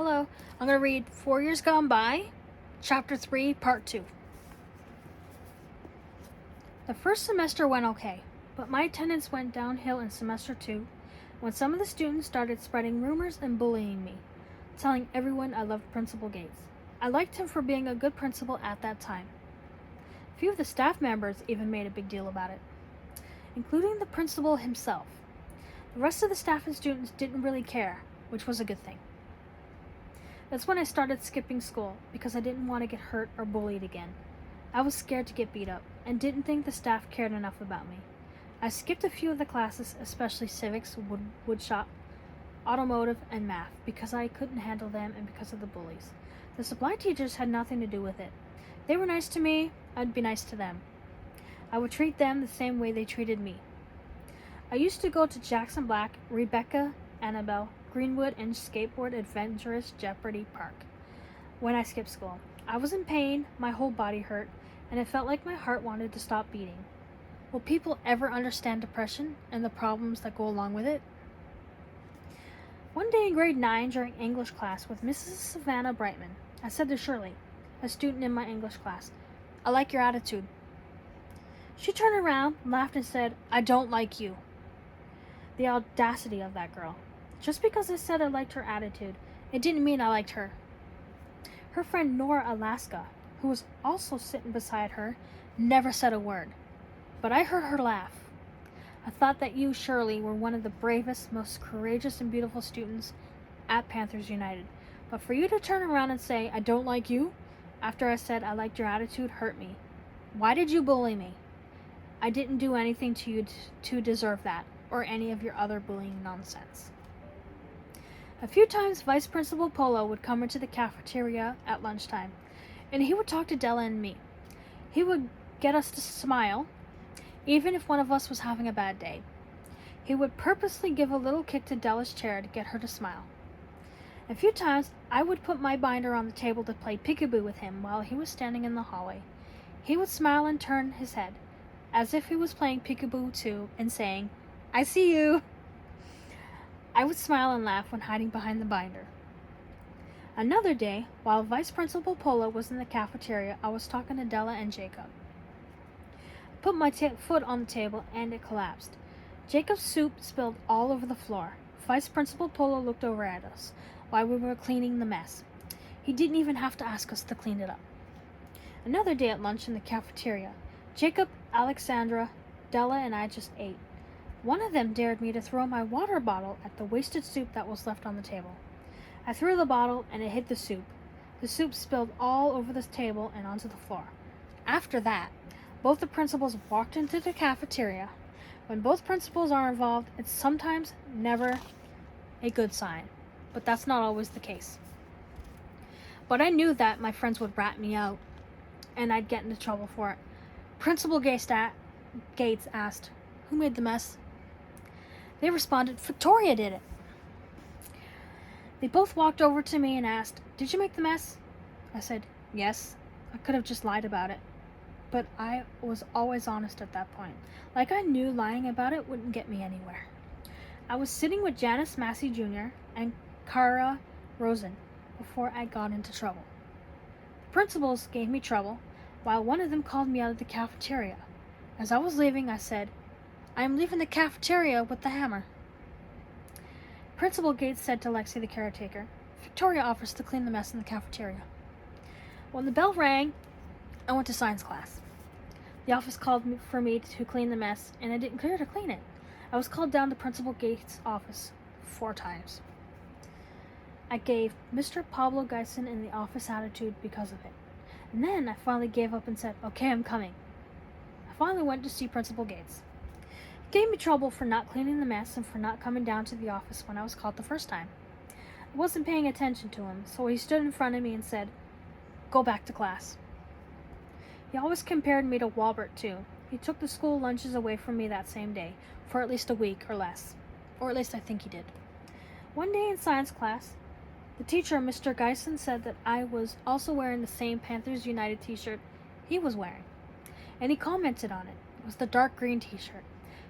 Hello, I'm going to read 4 Years Gone By, Chapter 3, Part 2. The first semester went okay, but my attendance went downhill in semester 2 when some of the students started spreading rumors and bullying me, telling everyone I loved Principal Gates. I liked him for being a good principal at that time. A few of the staff members even made a big deal about it, including the principal himself. The rest of the staff and students didn't really care, which was a good thing. That's when I started skipping school, because I didn't want to get hurt or bullied again. I was scared to get beat up, and didn't think the staff cared enough about me. I skipped a few of the classes, especially civics, woodshop, automotive, and math, because I couldn't handle them and because of the bullies. The supply teachers had nothing to do with it. They were nice to me, I'd be nice to them. I would treat them the same way they treated me. I used to go to Jackson Black, Rebecca, Annabelle, Greenwood, and Skateboard Adventurous Jeopardy Park when I skipped school. I was in pain, my whole body hurt, and it felt like my heart wanted to stop beating. Will people ever understand depression and the problems that go along with it? One day in grade 9 during English class with Mrs. Savannah Brightman, I said to Shirley, a student in my English class, "I like your attitude." She turned around, laughed, and said, "I don't like you." The audacity of that girl. Just because I said I liked her attitude, it didn't mean I liked her. Her friend Nora Alaska, who was also sitting beside her, never said a word. But I heard her laugh. I thought that you, Shirley, were one of the bravest, most courageous and beautiful students at Panthers United. But for you to turn around and say, "I don't like you," after I said I liked your attitude, hurt me. Why did you bully me? I didn't do anything to you to deserve that, or any of your other bullying nonsense. A few times Vice Principal Polo would come into the cafeteria at lunchtime, and he would talk to Della and me. He would get us to smile, even if one of us was having a bad day. He would purposely give a little kick to Della's chair to get her to smile. A few times I would put my binder on the table to play peekaboo with him while he was standing in the hallway. He would smile and turn his head, as if he was playing peekaboo too, and saying, "I see you." I would smile and laugh when hiding behind the binder. Another day, while Vice Principal Polo was in the cafeteria, I was talking to Della and Jacob. I put my foot on the table and it collapsed. Jacob's soup spilled all over the floor. Vice Principal Polo looked over at us while we were cleaning the mess. He didn't even have to ask us to clean it up. Another day at lunch in the cafeteria, Jacob, Alexandra, Della, and I just ate. One of them dared me to throw my water bottle at the wasted soup that was left on the table. I threw the bottle and it hit the soup. The soup spilled all over the table and onto the floor. After that, both the principals walked into the cafeteria. When both principals are involved, it's sometimes never a good sign, but that's not always the case. But I knew that my friends would rat me out, and I'd get into trouble for it. Principal Gates asked, "Who made the mess?" They responded, "Victoria did it." They both walked over to me and asked, "Did you make the mess?" I said, "Yes." I could have just lied about it, but I was always honest at that point. Like I knew lying about it wouldn't get me anywhere. I was sitting with Janice Massey Jr. and Cara Rosen before I got into trouble. The principals gave me trouble, while one of them called me out of the cafeteria. As I was leaving, I said, "I am leaving the cafeteria with the hammer." Principal Gates said to Lexi, the caretaker, "Victoria offers to clean the mess in the cafeteria." When the bell rang, I went to science class. The office called for me to clean the mess, and I didn't clear to clean it. I was called down to Principal Gates' office 4 times. I gave Mr. Pablo Geisen in the office attitude because of it. And then I finally gave up and said, "Okay, I'm coming." I finally went to see Principal Gates. He gave me trouble for not cleaning the mess and for not coming down to the office when I was called the first time. I wasn't paying attention to him, so he stood in front of me and said, "Go back to class." He always compared me to Walbert, too. He took the school lunches away from me that same day, for at least a week or less. Or at least I think he did. One day in science class, the teacher, Mr. Geisen, said that I was also wearing the same Panthers United t-shirt he was wearing. And he commented on it. It was the dark green t-shirt.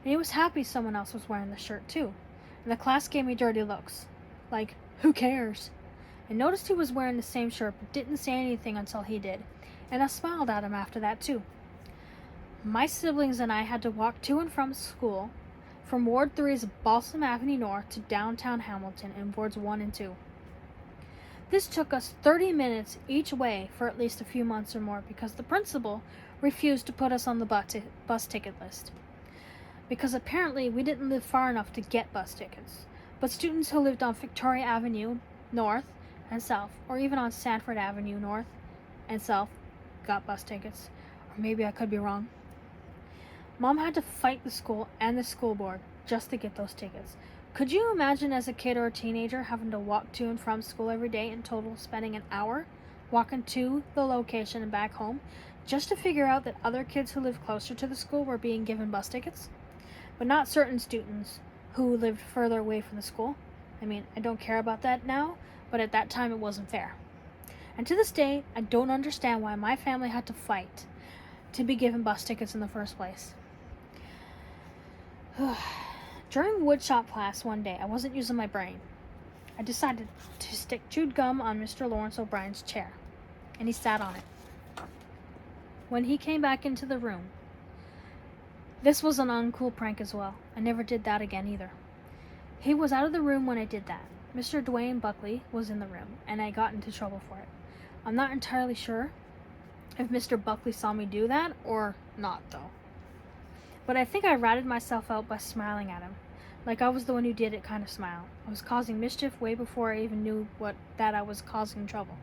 And he was happy someone else was wearing the shirt too. And the class gave me dirty looks. Like, who cares? I noticed he was wearing the same shirt but didn't say anything until he did, and I smiled at him after that too. My siblings and I had to walk to and from school from Ward 3's Balsam Avenue North to downtown Hamilton in Wards 1 and 2. This took us 30 minutes each way for at least a few months or more because the principal refused to put us on the bus ticket list. Because apparently we didn't live far enough to get bus tickets. But students who lived on Victoria Avenue North and South, or even on Sanford Avenue North and South, got bus tickets. Or maybe I could be wrong. Mom had to fight the school and the school board just to get those tickets. Could you imagine as a kid or a teenager having to walk to and from school every day, in total spending an hour walking to the location and back home just to figure out that other kids who lived closer to the school were being given bus tickets? But not certain students who lived further away from the school. I mean, I don't care about that now, but at that time it wasn't fair. And to this day, I don't understand why my family had to fight to be given bus tickets in the first place. During woodshop class one day, I wasn't using my brain. I decided to stick chewed gum on Mr. Lawrence O'Brien's chair, and he sat on it. When he came back into the room, this was an uncool prank as well. I never did that again either. He was out of the room when I did that. Mr. Dwayne Buckley was in the room, and I got into trouble for it. I'm not entirely sure if Mr. Buckley saw me do that or not, though. But I think I ratted myself out by smiling at him, like I was the one who did it kind of smile. I was causing mischief way before I even knew that I was causing trouble.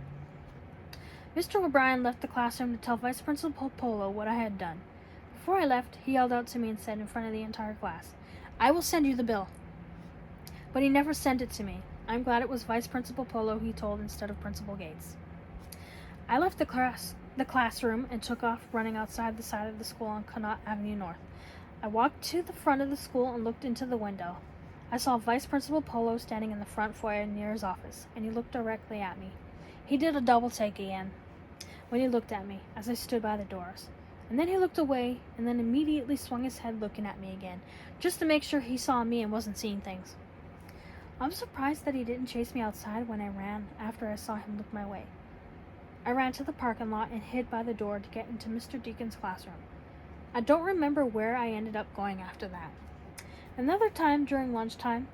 Mr. O'Brien left the classroom to tell Vice Principal Polo what I had done. Before I left, he yelled out to me and said in front of the entire class, "I will send you the bill." But he never sent it to me. I'm glad it was Vice Principal Polo he told instead of Principal Gates. I left the classroom and took off running outside the side of the school on Connaught Avenue North. I walked to the front of the school and looked into the window. I saw Vice Principal Polo standing in the front foyer near his office, and he looked directly at me. He did a double take again when he looked at me as I stood by the doors. And then he looked away and then immediately swung his head looking at me again, just to make sure he saw me and wasn't seeing things. I'm surprised that he didn't chase me outside when I ran after I saw him look my way. I ran to the parking lot and hid by the door to get into Mr. Deacon's classroom. I don't remember where I ended up going after that. Another time during lunchtime,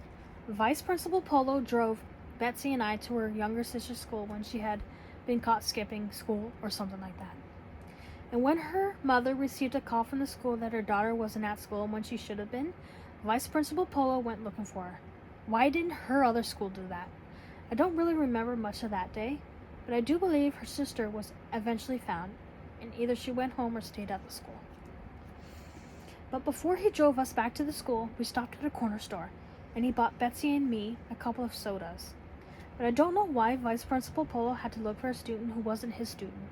Vice Principal Polo drove Betsy and I to her younger sister's school when she had been caught skipping school or something like that. And when her mother received a call from the school that her daughter wasn't at school when she should have been, Vice Principal Polo went looking for her. Why didn't her other school do that? I don't really remember much of that day, but I do believe her sister was eventually found, and either she went home or stayed at the school. But before he drove us back to the school, we stopped at a corner store, and he bought Betsy and me a couple of sodas. But I don't know why Vice Principal Polo had to look for a student who wasn't his student.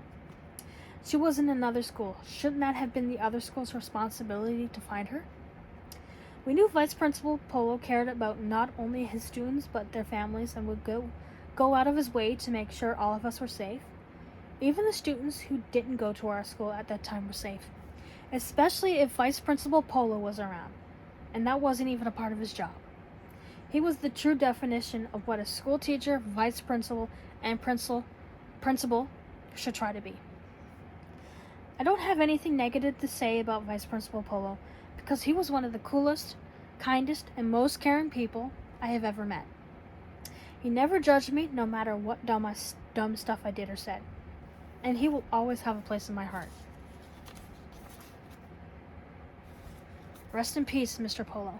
She was in another school. Shouldn't that have been the other school's responsibility to find her? We knew Vice Principal Polo cared about not only his students but their families and would go out of his way to make sure all of us were safe. Even the students who didn't go to our school at that time were safe, especially if Vice Principal Polo was around, and that wasn't even a part of his job. He was the true definition of what a school teacher, vice principal, and principal should try to be. I don't have anything negative to say about Vice Principal Polo because he was one of the coolest, kindest, and most caring people I have ever met. He never judged me no matter what dumb stuff I did or said, and he will always have a place in my heart. Rest in peace, Mr. Polo.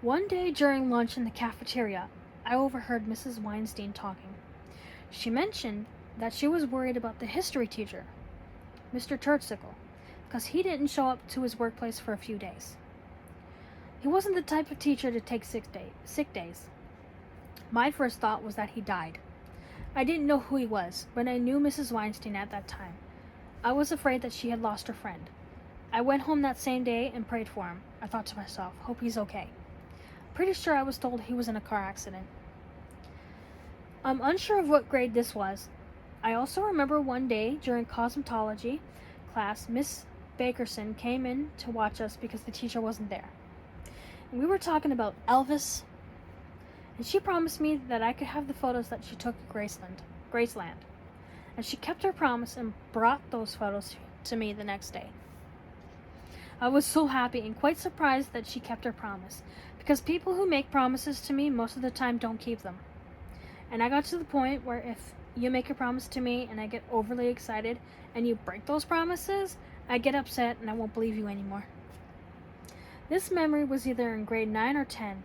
One day during lunch in the cafeteria, I overheard Mrs. Weinstein talking. She mentioned that she was worried about the history teacher, Mr. Turtsicle, because he didn't show up to his workplace for a few days. He wasn't the type of teacher to take sick days. My first thought was that he died. I didn't know who he was, but I knew Mrs. Weinstein at that time. I was afraid that she had lost her friend. I went home that same day and prayed for him. I thought to myself, hope he's okay. Pretty sure I was told he was in a car accident. I'm unsure of what grade this was. I also remember one day during cosmetology class, Miss Bakerson came in to watch us because the teacher wasn't there. And we were talking about Elvis and she promised me that I could have the photos that she took at Graceland. And she kept her promise and brought those photos to me the next day. I was so happy and quite surprised that she kept her promise, because people who make promises to me most of the time don't keep them. And I got to the point where if you make a promise to me and I get overly excited and you break those promises, I get upset and I won't believe you anymore. This memory was either in grade 9 or 10,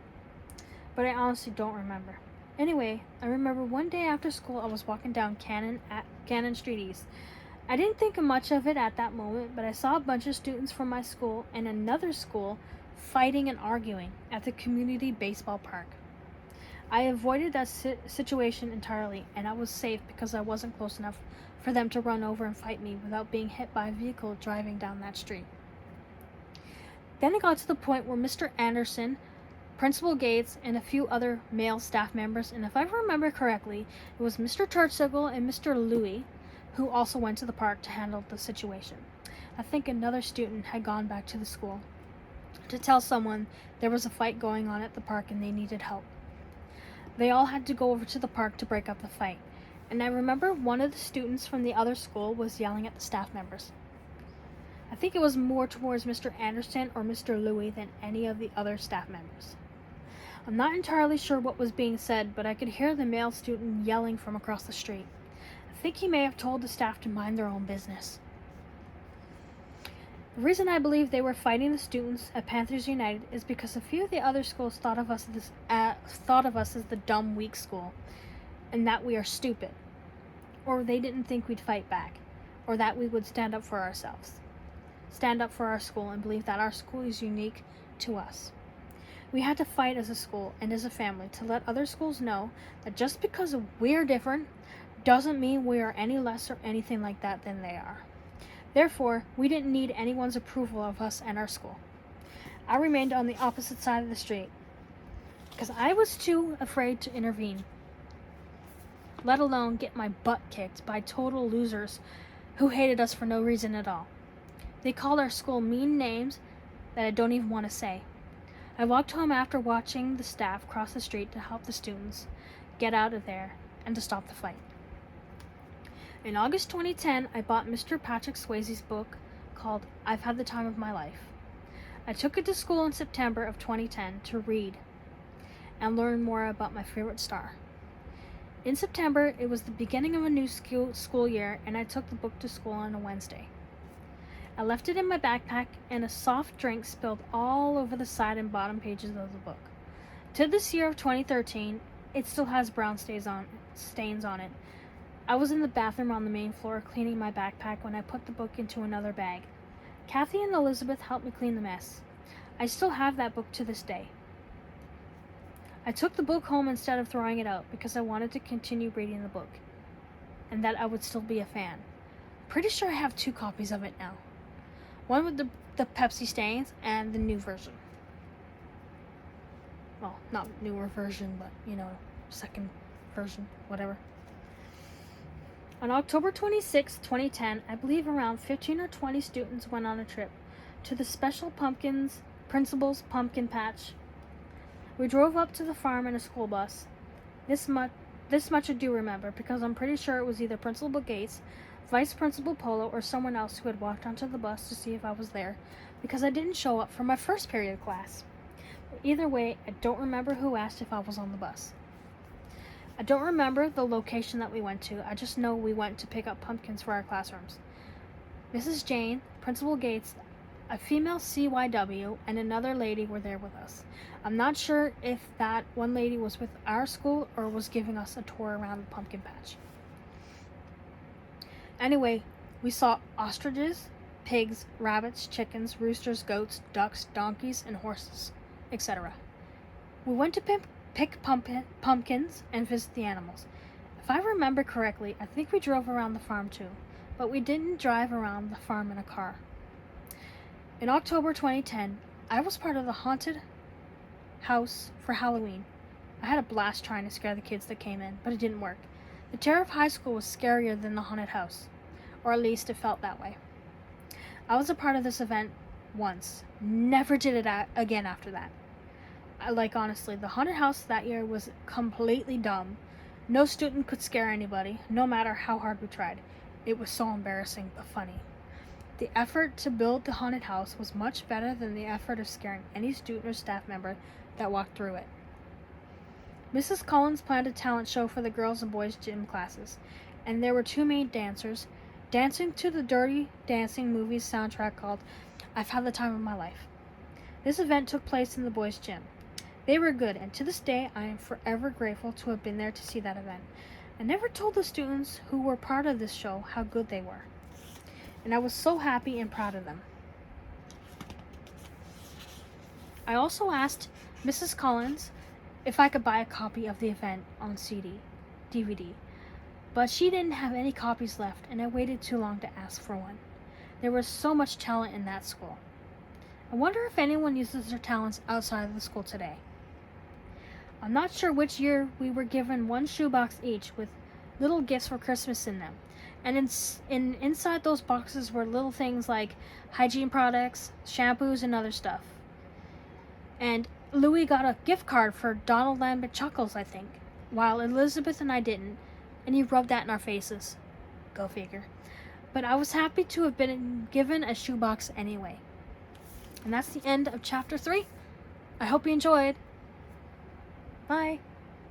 but I honestly don't remember. Anyway, I remember one day after school I was walking down Cannon Street East. I didn't think much of it at that moment, but I saw a bunch of students from my school and another school fighting and arguing at the community baseball park. I avoided that situation entirely, and I was safe because I wasn't close enough for them to run over and fight me without being hit by a vehicle driving down that street. Then it got to the point where Mr. Anderson, Principal Gates, and a few other male staff members, and if I remember correctly, it was Mr. Turtsigle and Mr. Louis, who also went to the park to handle the situation. I think another student had gone back to the school to tell someone there was a fight going on at the park and they needed help. They all had to go over to the park to break up the fight, and I remember one of the students from the other school was yelling at the staff members. I think it was more towards Mr. Anderson or Mr. Louis than any of the other staff members. I'm not entirely sure what was being said, but I could hear the male student yelling from across the street. I think he may have told the staff to mind their own business. The reason I believe they were fighting the students at Panthers United is because a few of the other schools thought of us as the dumb, weak school, and that we are stupid, or they didn't think we'd fight back, or that we would stand up for ourselves, stand up for our school, and believe that our school is unique to us. We had to fight as a school and as a family to let other schools know that just because we're different doesn't mean we are any less or anything like that than they are. Therefore, we didn't need anyone's approval of us and our school. I remained on the opposite side of the street because I was too afraid to intervene, let alone get my butt kicked by total losers who hated us for no reason at all. They called our school mean names that I don't even want to say. I walked home after watching the staff cross the street to help the students get out of there and to stop the fight. In August 2010, I bought Mr. Patrick Swayze's book called I've Had the Time of My Life. I took it to school in September of 2010 to read and learn more about my favorite star. In September, it was the beginning of a new school year, and I took the book to school on a Wednesday. I left it in my backpack, and a soft drink spilled all over the side and bottom pages of the book. To this year of 2013, it still has brown stains on it. I was in the bathroom on the main floor cleaning my backpack when I put the book into another bag. Kathy and Elizabeth helped me clean the mess. I still have that book to this day. I took the book home instead of throwing it out because I wanted to continue reading the book and that I would still be a fan. Pretty sure I have 2 copies of it now. One with the Pepsi stains and the new version. Well, not newer version, but, second version, whatever. On October 26, 2010, I believe around 15 or 20 students went on a trip to the Special Pumpkins Principal's Pumpkin Patch. We drove up to the farm in a school bus. This much I do remember because I'm pretty sure it was either Principal Gates, Vice Principal Polo, or someone else who had walked onto the bus to see if I was there because I didn't show up for my first period class. But either way, I don't remember who asked if I was on the bus. I don't remember the location that we went to. I just know we went to pick up pumpkins for our classrooms. Mrs. Jane, Principal Gates, a female CYW, and another lady were there with us. I'm not sure if that one lady was with our school or was giving us a tour around the pumpkin patch. Anyway, we saw ostriches, pigs, rabbits, chickens, roosters, goats, ducks, donkeys, and horses, etc. We went to pick pumpkins and visit the animals. If I remember correctly, I think we drove around the farm too, but we didn't drive around the farm in a car. In October 2010, I was part of the haunted house for Halloween. I had a blast trying to scare the kids that came in, but it didn't work. The terror of high school was scarier than the haunted house, or at least it felt that way. I was a part of this event once, never did it again after that. Honestly, the haunted house that year was completely dumb. No student could scare anybody, no matter how hard we tried. It was so embarrassing, but funny. The effort to build the haunted house was much better than the effort of scaring any student or staff member that walked through it. Mrs. Collins planned a talent show for the girls' and boys' gym classes, and there were two main dancers, dancing to the Dirty Dancing movie's soundtrack called I've Had the Time of My Life. This event took place in the boys' gym. They were good, and to this day, I am forever grateful to have been there to see that event. I never told the students who were part of this show how good they were, and I was so happy and proud of them. I also asked Mrs. Collins if I could buy a copy of the event on DVD, but she didn't have any copies left, and I waited too long to ask for one. There was so much talent in that school. I wonder if anyone uses their talents outside of the school today. I'm not sure which year we were given one shoebox each with little gifts for Christmas in them. And inside those boxes were little things like hygiene products, shampoos, and other stuff. And Louis got a gift card for Donald Lambert Chuckles, I think, while Elizabeth and I didn't, and he rubbed that in our faces. Go figure. But I was happy to have been given a shoebox anyway. And that's the end of chapter 3. I hope you enjoyed. Bye.